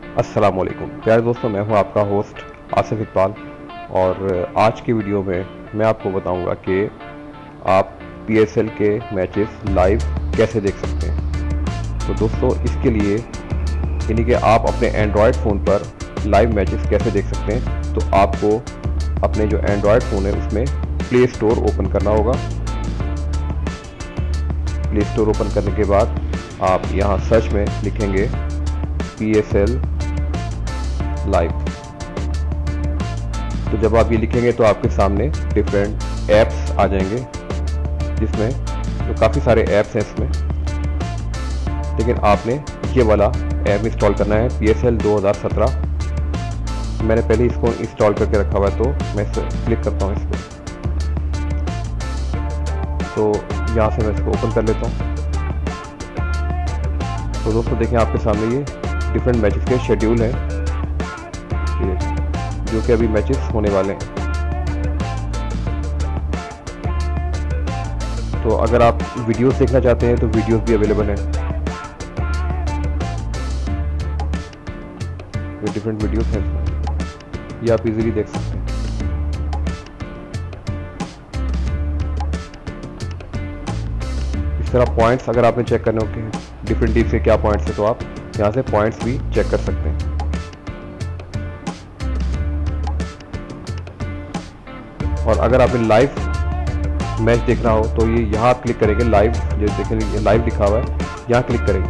अस्सलाम वालेकुम प्यारे दोस्तों, मैं हूं आपका होस्ट आसिफ इकबाल। और आज की वीडियो में मैं आपको बताऊंगा कि आप PSL के मैचेस लाइव कैसे देख सकते हैं। तो दोस्तों, इसके लिए यानी कि आप अपने एंड्रॉयड फ़ोन पर लाइव मैचेस कैसे देख सकते हैं, तो आपको अपने जो एंड्रॉयड फ़ोन है उसमें प्ले स्टोर ओपन करना होगा। प्ले स्टोर ओपन करने के बाद आप यहाँ सर्च में लिखेंगे PSL लाइव। तो जब आप ये लिखेंगे तो आपके सामने डिफरेंट ऐप्स आ जाएंगे, जिसमें तो काफ़ी सारे ऐप्स हैं इसमें, लेकिन आपने ये वाला ऐप इंस्टॉल करना है PSL 2017। मैंने पहले इसको इंस्टॉल करके रखा हुआ है, तो मैं इसे क्लिक करता हूँ इस पर। तो यहाँ से मैं इसको ओपन कर लेता हूँ। तो दोस्तों देखें, आपके सामने ये डिफरेंट मैचेस के शेड्यूल हैं जो कि अभी मैचेस होने वाले हैं। तो अगर आप वीडियोस देखना चाहते हैं तो वीडियोस भी अवेलेबल हैं। ये डिफरेंट वीडियोस हैं, ये आप इजीली देख सकते हैं। इस तरह पॉइंट्स अगर आपने चेक करने होते हैं डिफरेंट टीम से क्या पॉइंट्स है, तो आप यहाँ से पॉइंट्स भी चेक कर सकते हैं। और अगर आपने लाइव मैच देखना हो तो ये यहाँ आप क्लिक करेंगे, लाइव जो देखेंगे लाइव लिखा हुआ है, यहाँ क्लिक करेंगे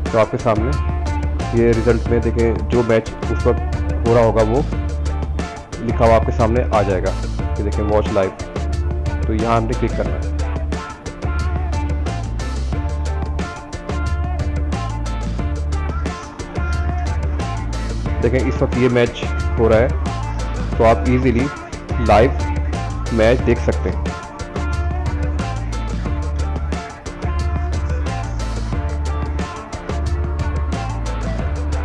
तो आपके सामने ये रिजल्ट में देखें जो मैच उस वक्त हो रहा होगा वो लिखा हुआ आपके सामने आ जाएगा। ये देखें वॉच लाइव, तो यहाँ हमने क्लिक करना है। देखें इस वक्त ये मैच हो रहा है, तो आप इजीली लाइव मैच देख सकते हैं।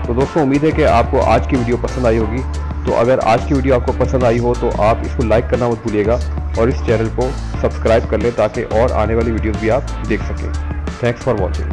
तो दोस्तों, उम्मीद है कि आपको आज की वीडियो पसंद आई होगी। तो अगर आज की वीडियो आपको पसंद आई हो तो आप इसको लाइक करना मत भूलिएगा और इस चैनल को सब्सक्राइब कर लें ताकि और आने वाली वीडियोस भी आप देख सकें। Thanks for watching.